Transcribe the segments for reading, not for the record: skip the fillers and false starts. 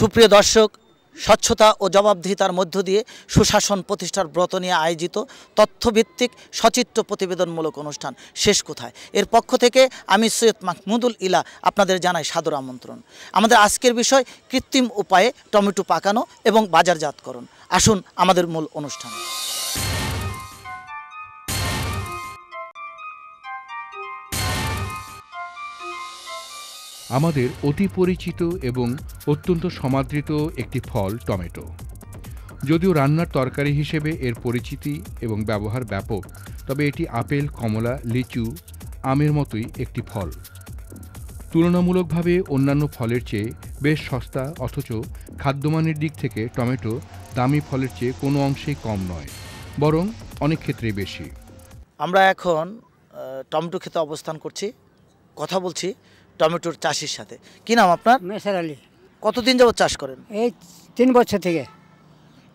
সুপ্রিয় দর্শক, স্বচ্ছতা ও জবাবদিহিতার মধ্য দিয়ে সুশাসন প্রতিষ্ঠার ব্রত নিয়ে আয়োজিত তথ্যভিত্তিক সচিত্র প্রতিবেদনমূলক অনুষ্ঠান শেষ কোথায় এর পক্ষ থেকে আমি সৈয়দ মাহমুদুল ইলা আপনাদের জানাই সাদর আমন্ত্রণ। আমাদের আজকের বিষয় কৃত্রিম উপায়ে টমেটো পাকানো এবং বাজারজাতকরণ। আসুন আমাদের মূল অনুষ্ঠান। আমাদের অতি পরিচিত এবং অত্যন্ত সমাদৃত একটি ফল টমেটো। যদিও রান্নার তরকারি হিসেবে এর পরিচিতি এবং ব্যবহার ব্যাপক, তবে এটি আপেল, কমলা, লিচু, আমের মতোই একটি ফল। তুলনামূলকভাবে অন্যান্য ফলের চেয়ে বেশ সস্তা, অথচ খাদ্যমানের দিক থেকে টমেটো দামি ফলের চেয়ে কোনো অংশেই কম নয়, বরং অনেক ক্ষেত্রেই বেশি। আমরা এখন টমেটো খেতে অবস্থান করছি, কথা বলছি টমেটোর চাষির সাথে। কি নাম আপনার? মেসার আলী। কতদিন যাবত চাষ করেন? এই 3 বছর থেকে।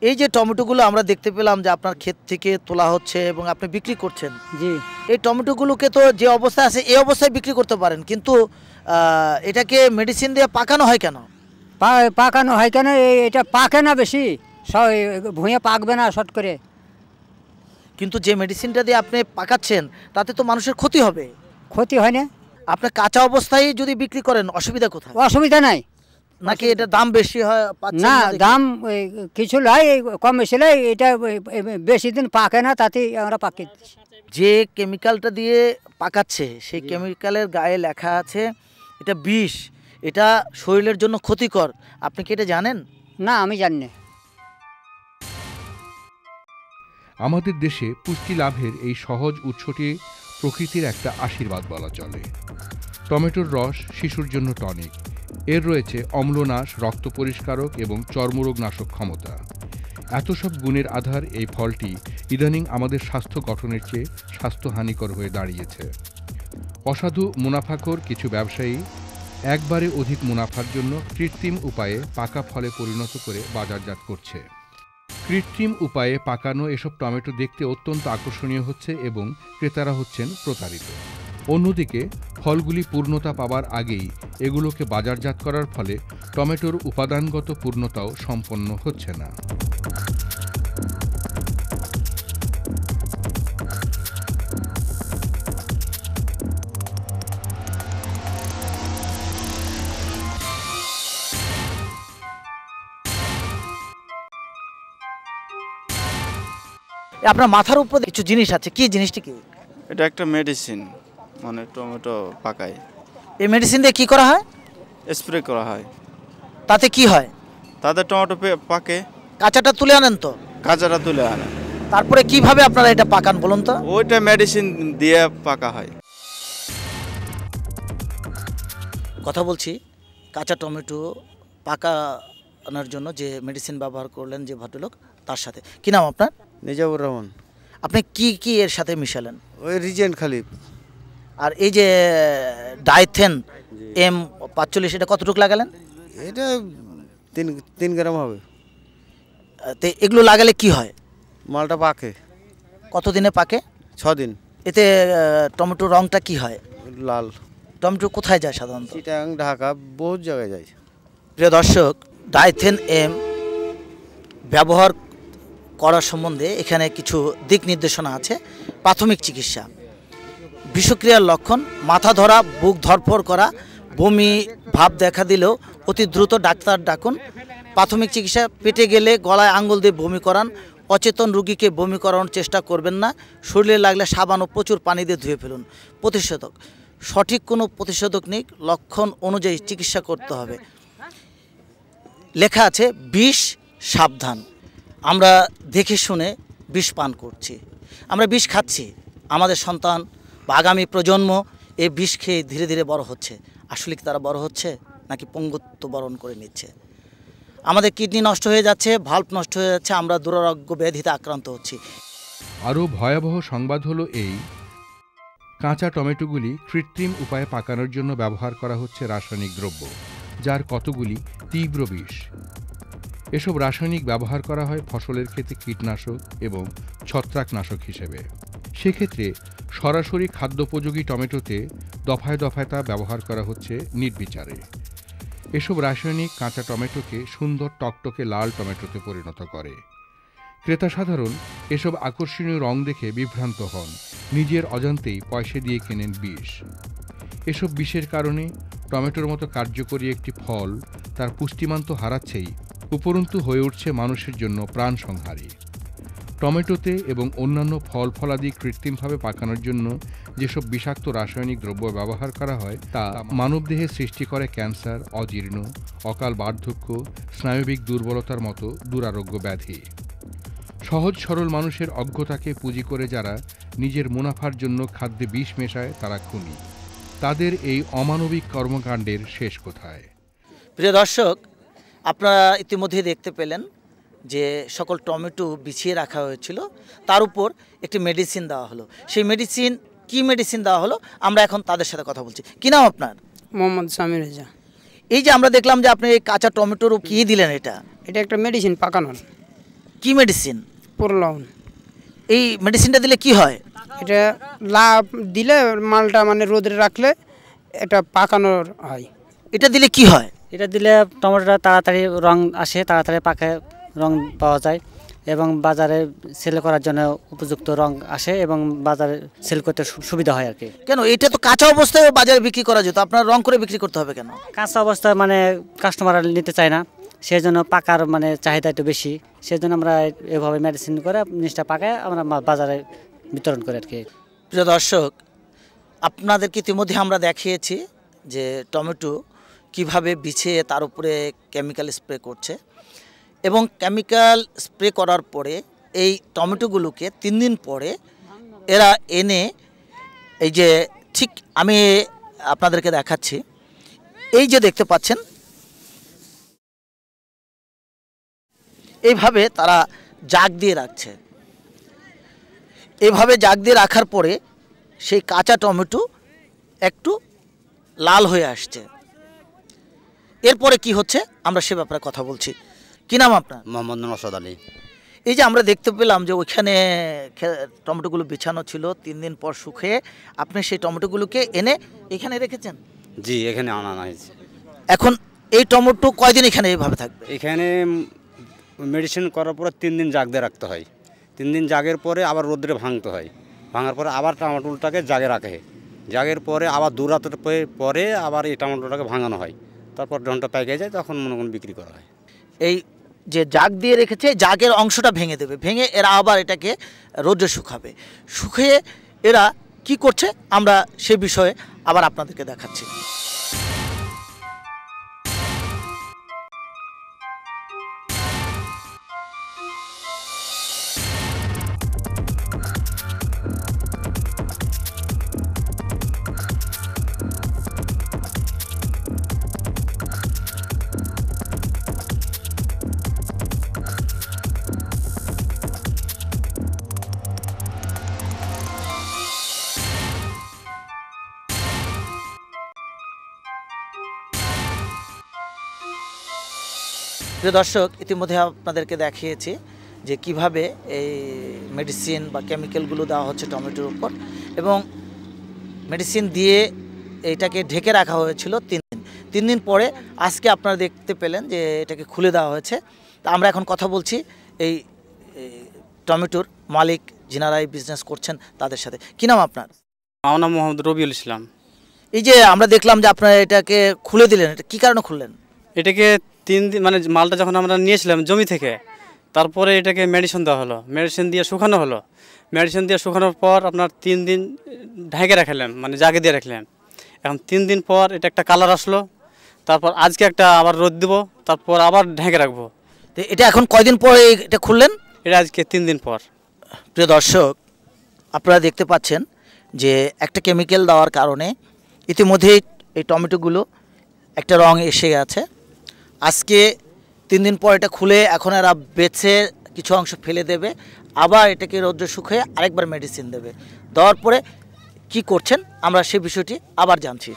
এই যে টমেটোগুলো আমরা দেখতে পেলাম যে আপনার ক্ষেত থেকে তোলা হচ্ছে এবং আপনি বিক্রি করছেন। জি। এই টমেটোগুলোকে তো যে অবস্থায় আছে এই অবস্থায় বিক্রি করতে পারেন, কিন্তু এটাকে মেডিসিন দিয়ে পাকানো হয় কেন? পাকানো হয় কেন? এটা পাকে না বেশি, ভুঁয়ে পাকবে না শর্ট করে। কিন্তু যে মেডিসিনটা দিয়ে আপনি পাকাচ্ছেন তাতে তো মানুষের ক্ষতি হবে। ক্ষতি হয় না। আপনি কাঁচা অবস্থায় যদি বিক্রি করেন অসুবিধা কোথায়? অসুবিধা নাই। নাকি এটা দাম বেশি হয়? না, দাম কিছু নয়, কম বেশি নয়। এটা বেশি দিন পাকে না, তাতে আমরা পাকি। যে কেমিক্যালটা দিয়ে পাকাচ্ছে সেই কেমিক্যালের গায়ে লেখা আছে এটা বিষ, এটা শরীরের জন্য ক্ষতিকর। আপনি কি এটা জানেন? না, আমি জানি না। আমাদের দেশে পুষ্টি লাভের এই সহজ উৎসটি প্রকৃতির একটা আশীর্বাদ বলা চলে। টমেটোর রস শিশুর জন্য টনিক। এর রয়েছে অম্লনাশ, রক্ত পরিষ্কারক এবং চর্মরোগ নাশক ক্ষমতা। এত সব গুণের আধার এই ফলটি ইদানিং আমাদের স্বাস্থ্য গঠনের চেয়ে স্বাস্থ্যহানিকর হয়ে দাঁড়িয়েছে। অসাধু মুনাফাখোর কিছু ব্যবসায়ী একবারে অধিক মুনাফার জন্য কৃত্রিম উপায়ে পাকা ফলে পরিণত করে বাজারজাত করছে। কৃত্রিম উপায়ে পাকানো এসব টমেটো দেখতে অত্যন্ত আকর্ষণীয় হচ্ছে এবং ক্রেতারা হচ্ছেন প্রতারিত। অন্যদিকে ফলগুলি পূর্ণতা পাবার আগেই এগুলোকে বাজারজাত করার ফলে টমেটোর উপাদানগত পূর্ণতাও সম্পন্ন হচ্ছে না। আপনার মাথার উপর কিছু জিনিস আছে, কি জিনিসটি কি? এটা একটা মেডিসিন, মানে টমেটো পাকায়। এই মেডিসিন দিয়ে কি করা হয়? স্প্রে করা হয়। তাতে কি হয়? তাতে টমেটো পাকে। কাঁচাটা তুলে আনেন তো? কাঁচাটা তুলে আনে। তারপরে কিভাবে আপনারা এটা পাকান বলুন তো? ওইটা মেডিসিন দিয়ে পাকা হয়। কথা বলছি কাঁচা টমেটো পাকানোর জন্য যে মেডিসিন ব্যবহার করলেন যে ভদ্রলোক, তার সাথে। কি নাম আপনার? নিজামুর রহমান। আপনি কি কি এর সাথে মিশালেন? ওই রিজেন্ট খালি। আর এই যে ডাইথেন M45 এটা কতটুকু লাগালেন? এটা 3 গ্রাম হবে। তো এগুলো লাগালে কি হয়? মালটা পাকে। কতদিনে পাকে? 6 দিন। এতে টমেটোর রংটা কি হয়? লাল। টমেটো কোথায় যায় সাধারণত? চিটাং, ঢাকা, বহুত জায়গায় যায়। প্রিয় দর্শক, ডাইথেন ব্যবহার করার সম্বন্ধে এখানে কিছু দিক নির্দেশনা আছে। প্রাথমিক চিকিৎসা: বিষক্রিয়ার লক্ষণ মাথা ধরা, বুক ধরফর করা, বমি ভাব দেখা দিলেও অতি দ্রুত ডাক্তার ডাকুন। প্রাথমিক চিকিৎসা: পেটে গেলে গলায় আঙ্গুল দিয়ে বমি করান। অচেতন রোগীকে বমি করানোর চেষ্টা করবেন না। শরীরে লাগলে সাবান ও প্রচুর পানি দিয়ে ধুয়ে ফেলুন। প্রতিষেধক: সঠিক কোনো প্রতিষেধক নেই, লক্ষণ অনুযায়ী চিকিৎসা করতে হবে। লেখা আছে বিষ সাবধান। আমরা দেখে শুনে বিষ পান করছি, আমরা বিষ খাচ্ছি। আমাদের সন্তান বা আগামী প্রজন্ম এই বিষ খেয়ে ধীরে ধীরে বড় হচ্ছে। আসলে কি তারা বড় হচ্ছে নাকি পঙ্গুত্ব বরণ করে নিচ্ছে? আমাদের কিডনি নষ্ট হয়ে যাচ্ছে, ভাল্ব নষ্ট হয়ে যাচ্ছে, আমরা দুরারোগ্য ব্যাধিতে আক্রান্ত হচ্ছি। আরও ভয়াবহ সংবাদ হলো এই: কাঁচা টমেটোগুলি কৃত্রিম উপায়ে পাকানোর জন্য ব্যবহার করা হচ্ছে রাসায়নিক দ্রব্য, যার কতগুলি তীব্র বিষ। এসব রাসায়নিক ব্যবহার করা হয় ফসলের ক্ষেতে কীটনাশক এবং ছত্রাকনাশক হিসেবে। সেক্ষেত্রে সরাসরি খাদ্যোপযোগী টমেটোতে দফায় দফায় তা ব্যবহার করা হচ্ছে নির্বিচারে। এসব রাসায়নিক কাঁচা টমেটোকে সুন্দর টকটকে লাল টমেটোতে পরিণত করে। ক্রেতা সাধারণ এসব আকর্ষণীয় রং দেখে বিভ্রান্ত হন, নিজের অজান্তেই পয়সা দিয়ে কেনেন বিষ। এসব বিষের কারণে টমেটোর মতো কার্যকরী একটি ফল তার পুষ্টিমান তো হারাচ্ছেই, উপরন্তু হয়ে উঠছে মানুষের জন্য প্রাণ সংহারী। টমেটোতে এবং অন্যান্য ফল ফলাদি কৃত্রিমভাবে পাকানোর জন্য যেসব বিষাক্ত রাসায়নিক দ্রব্য ব্যবহার করা হয় তা মানবদেহে সৃষ্টি করে ক্যান্সার, অজীর্ণ, অকাল বার্ধক্য, স্নায়বিক দুর্বলতার মতো দুরারোগ্য ব্যাধি। সহজ সরল মানুষের অজ্ঞতাকে পুঁজি করে যারা নিজের মুনাফার জন্য খাদ্যে বিষ মেশায় তারা খুনি। তাদের এই অমানবিক কর্মকাণ্ডের শেষ কোথায়? প্রিয় দর্শক, আপনারা ইতিমধ্যেই দেখতে পেলেন যে সকল টমেটো বিছিয়ে রাখা হয়েছিল, তার উপর একটি মেডিসিন দেওয়া হলো। সেই মেডিসিন কি মেডিসিন দেওয়া হলো আমরা এখন তাদের সাথে কথা বলছি। কি নাম আপনার? মোহাম্মদ সামির রেজা। এই যে আমরা দেখলাম যে আপনি এই কাঁচা টমেটোর কি দিলেন, এটা একটা মেডিসিন পাকানোর। কি মেডিসিন? পুরলাউন। এই মেডিসিনটা দিলে কি হয়? এটা লাভ দিলে মালটা মানে রোদে রাখলে এটা পাকানোর হয়। এটা দিলে কি হয়? এটা দিলে টমেটোটা তাড়াতাড়ি রং আসে, তাড়াতাড়ি পাকে, রং পাওয়া যায় এবং বাজারে সেল করার জন্য উপযুক্ত রং আসে এবং বাজারে সেল করতে সুবিধা হয় আর কি। কেন এটা তো কাঁচা অবস্থায় বাজারে বিক্রি করা যেত, আপনার রং করে বিক্রি করতে হবে কেন? কাঁচা অবস্থায় মানে কাস্টমার নিতে চায় না, সেই জন্য পাকার মানে চাহিদা একটু বেশি, সেই জন্য আমরা এভাবে মেডিসিন করে জিনিসটা পাকায় আমরা বাজারে বিতরণ করি আর কি। প্রিয় দর্শক, আপনাদেরকে ইতিমধ্যে আমরা দেখিয়েছি যে টমেটো কিভাবে বিছিয়ে তার উপরে কেমিক্যাল স্প্রে করছে এবং কেমিক্যাল স্প্রে করার পরে এই টমেটোগুলোকে 3 দিন পরে এরা এনে এই যে ঠিক আমি আপনাদেরকে দেখাচ্ছি, এই যে দেখতে পাচ্ছেন এইভাবে তারা জাগ দিয়ে রাখছে। এভাবে জাগ দিয়ে রাখার পরে সেই কাঁচা টমেটো একটু লাল হয়ে আসছে। এরপরে কি হচ্ছে আমরা সে ব্যাপারে কথা বলছি। কি নাম আপনার? মোহাম্মদ নওশাদ আলী। এই যে আমরা দেখতে পেলাম যে ওইখানে টমেটোগুলো বিছানো ছিল, 3 দিন পর শুকিয়ে আপনি সেই টমেটোগুলোকে এনে এখানে রেখেছেন? জি, এখানে আনা হয়েছে। এখন এই টমেটো কয়দিন এখানে এইভাবে থাকবে? এখানে মেডিসিন করার পরে 3 দিন জাগ দিয়ে রাখতে হয়। 3 দিন জাগের পরে আবার রোদ্রে ভাঙতে হয়, ভাঙার পরে আবার টমেটোটাকে জাগে রাখে, জাগের পরে আবার 2 রাতের পরে আবার এই টমেটোটাকে ভাঙানো হয়, তারপর যখনটা পেকে যায় তখন মনে করুন বিক্রি করা হয়। এই যে জাগ দিয়ে রেখেছে, জাগের অংশটা ভেঙে দেবে, ভেঙে এরা আবার এটাকে রোদে শুকাবে। শুকিয়ে এরা কি করছে আমরা সে বিষয়ে আবার আপনাদেরকে দেখাচ্ছি। প্রিয় দর্শক, ইতিমধ্যে আপনাদেরকে দেখিয়েছি যে কিভাবে এই মেডিসিন বা কেমিক্যালগুলো দেওয়া হচ্ছে টমেটোর উপর এবং মেডিসিন দিয়ে এটাকে ঢেকে রাখা হয়েছিল 3 দিন। 3 দিন পরে আজকে আপনারা দেখতে পেলেন যে এটাকে খুলে দেওয়া হয়েছে। তা আমরা এখন কথা বলছি এই টমেটোর মালিক যিনারা এই বিজনেস করছেন তাদের সাথে। কী নাম আপনার? আমার নাম মোহাম্মদ রবিউল ইসলাম। এই যে আমরা দেখলাম যে আপনারা এটাকে খুলে দিলেন, এটা কী কারণে খুললেন? এটাকে 3 দিন মানে মালটা যখন আমরা নিয়েছিলাম জমি থেকে, তারপরে এটাকে মেডিসিন দেওয়া হলো, মেডিসিন দিয়ে শুকানো হলো। মেডিসিন দিয়ে শুকানোর পর আপনার 3 দিন ঢেকে রাখলাম, মানে জাগে দিয়ে রাখলাম। এখন 3 দিন পর এটা একটা কালার আসলো, তারপর আজকে একটা আবার রোদ দেবো, তারপর আবার ঢেকে রাখবো। তো এটা এখন কয়দিন পরে এটা খুললেন? এটা আজকে 3 দিন পর। প্রিয় দর্শক, আপনারা দেখতে পাচ্ছেন যে একটা কেমিক্যাল দেওয়ার কারণে ইতিমধ্যেই এই টমেটোগুলো একটা রং এসে গেছে। আজকে 3 দিন পর এটা খুলে এখন এরা বেছে কিছু অংশ ফেলে দেবে, আবার এটাকে রৌদ্রে শুকিয়ে আরেকবার মেডিসিন দেবে। দেওয়ার পরে কি করছেন আমরা সেই বিষয়টি আবার জানছি।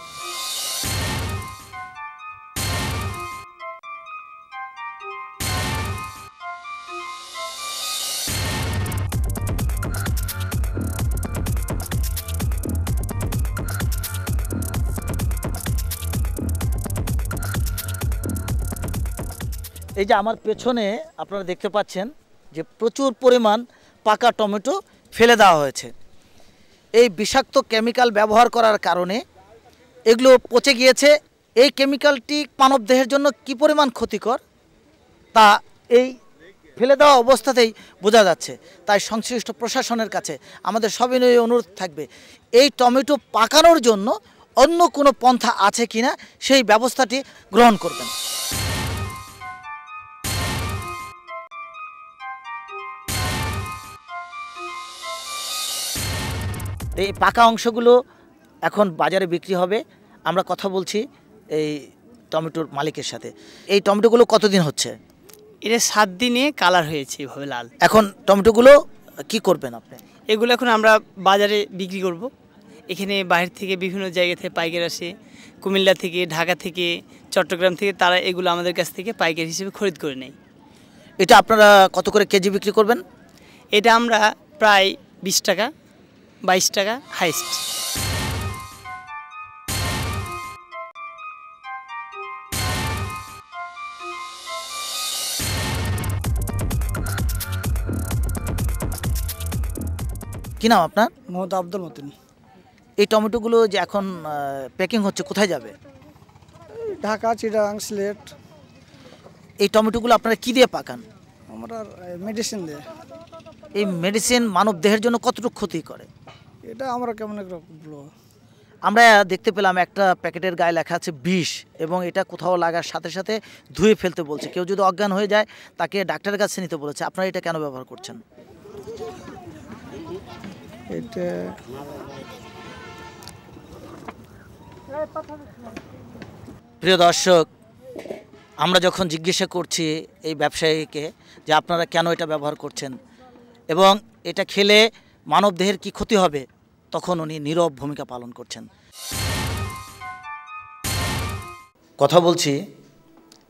এই যে আমার পেছনে আপনারা দেখতে পাচ্ছেন যে প্রচুর পরিমাণ পাকা টমেটো ফেলে দেওয়া হয়েছে। এই বিষাক্ত কেমিক্যাল ব্যবহার করার কারণে এগুলো পচে গিয়েছে। এই কেমিক্যালটি মানবদেহের জন্য কী পরিমাণ ক্ষতিকর তা এই ফেলে দেওয়া অবস্থাতেই বোঝা যাচ্ছে। তাই সংশ্লিষ্ট প্রশাসনের কাছে আমাদের সবিনয় অনুরোধ থাকবে, এই টমেটো পাকানোর জন্য অন্য কোনো পন্থা আছে কিনা সেই ব্যবস্থাটি গ্রহণ করবেন। এই পাকা অংশগুলো এখন বাজারে বিক্রি হবে। আমরা কথা বলছি এই টমেটোর মালিকের সাথে। এই টমেটোগুলো কতদিন হচ্ছে? এটা 7 দিনে কালার হয়েছে এভাবে লাল। এখন টমেটোগুলো কি করবেন আপনি? এগুলো এখন আমরা বাজারে বিক্রি করব। এখানে বাইরে থেকে বিভিন্ন জায়গা থেকে পাইকার আসে, কুমিল্লা থেকে, ঢাকা থেকে, চট্টগ্রাম থেকে, তারা এগুলো আমাদের কাছ থেকে পাইকার হিসেবে খরিদ করে নেয়। এটা আপনারা কত করে কেজি বিক্রি করবেন? এটা আমরা প্রায় 20 টাকা, 22 টাকা হাইস্ট। কি নাম আপনার? মোহাম্মদ আব্দুল মতিন। এই টমেটোগুলো যে এখন প্যাকিং হচ্ছে কোথায় যাবে? ঢাকা, চিটাগাং, সিলেট। এই টমেটোগুলো আপনারা কি দিয়ে পাকান? আমরা মেডিসিন দিয়ে। এই মেডিসিন মানব দেহের জন্য কতটুকু ক্ষতি করে? এটা আমরা কেমন একটা বলবো, আমরা দেখতে পেলাম একটা প্যাকেটের গায়ে লেখা আছে বিষ, এবং এটা কোথাও লাগার সাথে সাথে ধুয়ে ফেলতে বলছে। কেউ যদি অজ্ঞান হয়ে যায় তাকে ডাক্তারের কাছে নিতে বলেছে। আপনারা এটা কেন ব্যবহার করছেন? এটা প্রিয় দর্শক, আমরা যখন জিজ্ঞাসা করছি এই ব্যবসায়ীকে যে আপনারা কেন এটা ব্যবহার করছেন এবং এটা খেলে মানবদেহের কি ক্ষতি হবে, তখন উনি নীরব ভূমিকা পালন করছেন। কথা বলছি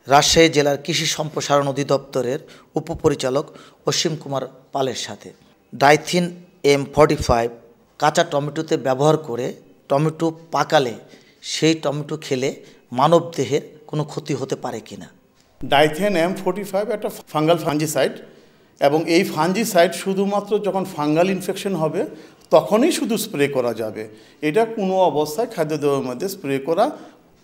রাজশাহী জেলার কৃষি সম্প্রসারণ অধিদপ্তরের উপপরিচালক অসীম কুমার পালের সাথে। ডাইথিন M45 কাঁচা টমেটোতে ব্যবহার করে টমেটো পাকালে সেই টমেটো খেলে মানবদেহের কোনো ক্ষতি হতে পারে কিনা? ডাইথেন M45 একটা ফাঙ্গাল ফাঞ্জিসাইড, এবং এই ফাঞ্জিসাইড শুধুমাত্র যখন ফাঙ্গাল ইনফেকশন হবে তখনই শুধু স্প্রে করা যাবে। এটা কোনো অবস্থায় খাদ্যদ্রব্যের মধ্যে স্প্রে করা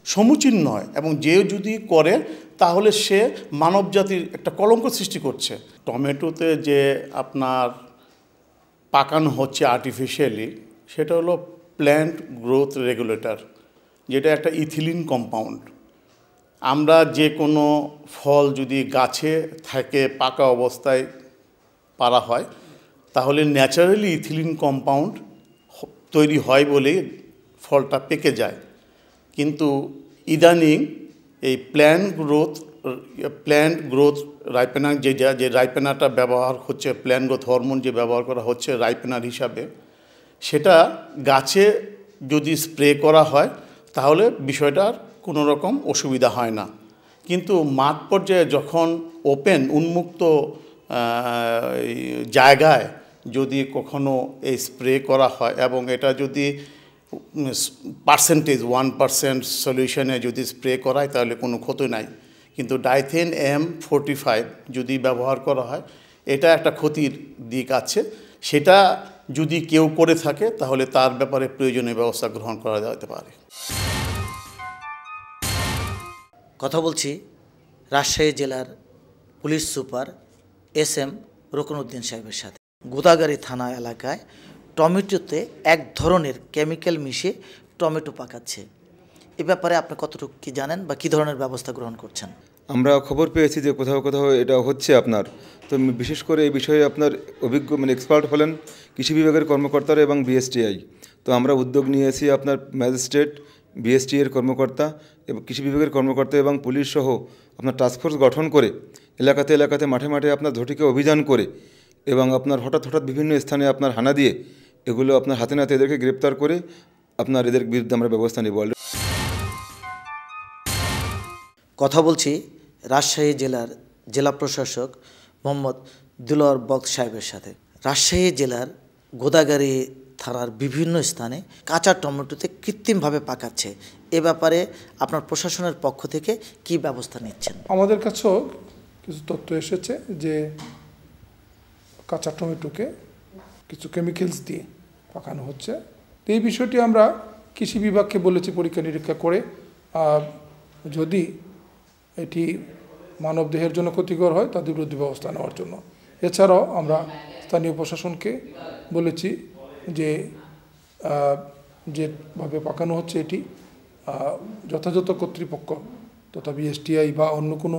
সমুচীন নয়, এবং যে যদি করে তাহলে সে মানব জাতির একটা কলঙ্ক সৃষ্টি করছে। টমেটোতে যে আপনার পাকানো হচ্ছে আর্টিফিশিয়ালি, সেটা হলো প্ল্যান্ট গ্রোথ রেগুলেটর, যেটা একটা ইথিলিন কম্পাউন্ড। আমরা যে কোনো ফল যদি গাছে থেকে পাকা অবস্থায় পারা হয় তাহলে ন্যাচারালি ইথিলিন কম্পাউন্ড তৈরি হয় বলেই ফলটা পেকে যায়। কিন্তু ইদানিং এই প্ল্যান্ট গ্রোথ রাইপেনার যে রাইপেনারটা ব্যবহার হচ্ছে, প্ল্যান্ট গ্রোথ হরমোন যে ব্যবহার করা হচ্ছে রাইপেনার হিসাবে, সেটা গাছে যদি স্প্রে করা হয় তাহলে বিষয়টার কোনো রকম অসুবিধা হয় না। কিন্তু মাঠ পর্যায়ে যখন ওপেন উন্মুক্ত জায়গায় যদি কখনো এই স্প্রে করা হয় এবং এটা যদি পার্সেন্টেজ 1% সলিউশনে যদি স্প্রে করায় তাহলে কোনো ক্ষতি নাই। কিন্তু ডাইথেন M45 যদি ব্যবহার করা হয়, এটা একটা ক্ষতির দিক আছে। সেটা যদি কেউ করে থাকে তাহলে তার ব্যাপারে প্রয়োজনীয় ব্যবস্থা গ্রহণ করা যেতে পারে। কথা বলছি রাজশাহী জেলার পুলিশ সুপার SM রুকনউদ্দিন সাহেবের সাথে। গোদাগাড়ি থানা এলাকায় টমেটোতে এক ধরনের কেমিক্যাল মিশিয়ে টমেটো পাকাচ্ছে, এ ব্যাপারে আপনি কতটুকু কি জানেন বা কী ধরনের ব্যবস্থা গ্রহণ করছেন? আমরা খবর পেয়েছি যে কোথাও কোথাও এটা হচ্ছে আপনার, তো বিশেষ করে এই বিষয়ে আপনার অভিজ্ঞ এক্সপার্ট হলেন কৃষি বিভাগের কর্মকর্তারা এবং BSTI। তো আমরা উদ্যোগ নিয়েছি আপনার ম্যাজিস্ট্রেট, BSTI এর কর্মকর্তা এবং কৃষি বিভাগের কর্মকর্তা এবং পুলিশ সহ আপনার টাস্কফোর্স গঠন করে এলাকাতে মাঠে মাঠে আপনার ঝটিকে অভিযান করে এবং আপনার হঠাৎ বিভিন্ন স্থানে আপনার হানা দিয়ে এগুলো আপনার হাতে নাতে এদেরকে গ্রেপ্তার করে আপনার এদের বিরুদ্ধে আমরা ব্যবস্থা নেব। কথা বলছি রাজশাহী জেলার জেলা প্রশাসক মোহাম্মদ দিলওয়ার বক্স সাহেবের সাথে। রাজশাহী জেলার গোদাগাড়ি থানার বিভিন্ন স্থানে কাঁচা টমেটোতে কৃত্রিমভাবে পাকাচ্ছে, এ ব্যাপারে আপনার প্রশাসনের পক্ষ থেকে কি ব্যবস্থা নিচ্ছেন? আমাদের কাছেও কিছু তথ্য এসেছে যে কাঁচা টমেটোকে কিছু কেমিক্যালস দিয়ে পাকানো হচ্ছে। তো এই বিষয়টি আমরা কৃষি বিভাগকে বলেছি পরীক্ষা নিরীক্ষা করে যদি এটি মানবদেহের জন্য ক্ষতিকর হয় তাদের বিরুদ্ধে ব্যবস্থা নেওয়ার জন্য। এছাড়াও আমরা স্থানীয় প্রশাসনকে বলেছি যে যেভাবে পাকানো হচ্ছে এটি যথাযথ কর্তৃপক্ষ তথা বিএসটিআই বা অন্য কোনো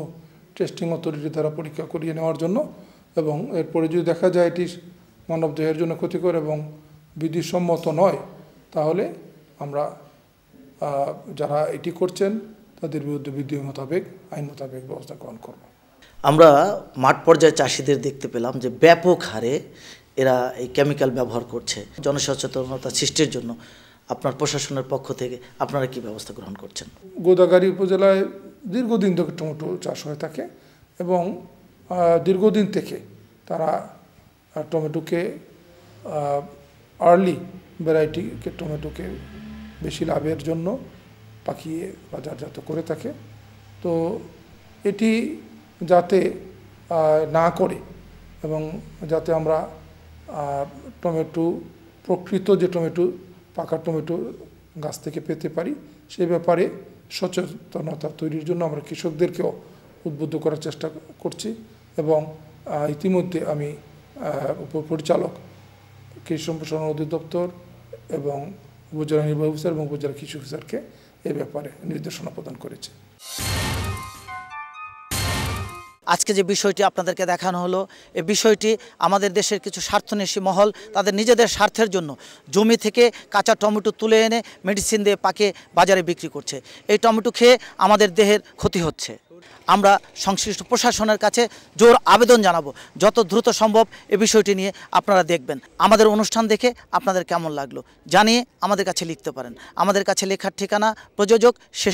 টেস্টিং অথরিটি দ্বারা পরীক্ষা করিয়ে নেওয়ার জন্য, এবং এরপরে যদি দেখা যায় এটি মানবদেহের জন্য ক্ষতিকর এবং বিধিসম্মত নয় তাহলে আমরা যারা এটি করছেন তাদের বিরুদ্ধে বিধি মোতাবেক আইন মোতাবেক ব্যবস্থা গ্রহণ করব। আমরা মাঠ পর্যায়ে চাষিদের দেখতে পেলাম যে ব্যাপক হারে এরা এই কেমিক্যাল ব্যবহার করছে। জনসচেতনতা সৃষ্টির জন্য আপনার প্রশাসনের পক্ষ থেকে আপনারা কি ব্যবস্থা গ্রহণ করছেন? গোদাগাড়ী উপজেলায় দীর্ঘদিন ধরে টমেটো চাষ হয়ে থাকে এবং দীর্ঘদিন থেকে তারা টমেটোকে আর্লি ভ্যারাইটিকে টমেটোকে বেশি লাভের জন্য পাকিয়ে বাজারজাত করে থাকে। তো এটি যাতে না করে এবং যাতে আমরা টমেটো প্রকৃত যে টমেটো পাকা টমেটো গাছ থেকে পেতে পারি সেই ব্যাপারে সচেতনতা তৈরির জন্য আমরা কৃষকদেরকেও উদ্বুদ্ধ করার চেষ্টা করছি এবং ইতিমধ্যে আমি উপপরিচালক কৃষি সম্প্রসারণ অধিদপ্তর এবং উপজেলা নির্বাহী অফিসার এবং উপজেলা কৃষি অফিসারকে এ ব্যাপারে নির্দেশনা প্রদান করেছে। আজকে যে বিষয়টি আপনাদেরকে দেখানো হলো, এই বিষয়টি আমাদের দেশের কিছু স্বার্থন্বেষী মহল তাদের নিজেদের স্বার্থের জন্য জমি থেকে কাঁচা টমেটো তুলে এনে মেডিসিন দিয়ে পাকে বাজারে বিক্রি করছে। এই টমেটো খেয়ে আমাদের দেহের ক্ষতি হচ্ছে। আমরা সংশ্লিষ্ট প্রশাসনের কাছে জোর আবেদন জানাবো যত দ্রুত সম্ভব এই বিষয়টি নিয়ে আপনারা দেখবেন। আমাদের অনুষ্ঠান দেখে আপনাদের কেমন লাগলো জানিয়ে আমাদের কাছে লিখতে পারেন। আমাদের কাছে লেখার ঠিকানা প্রযোজক শেষ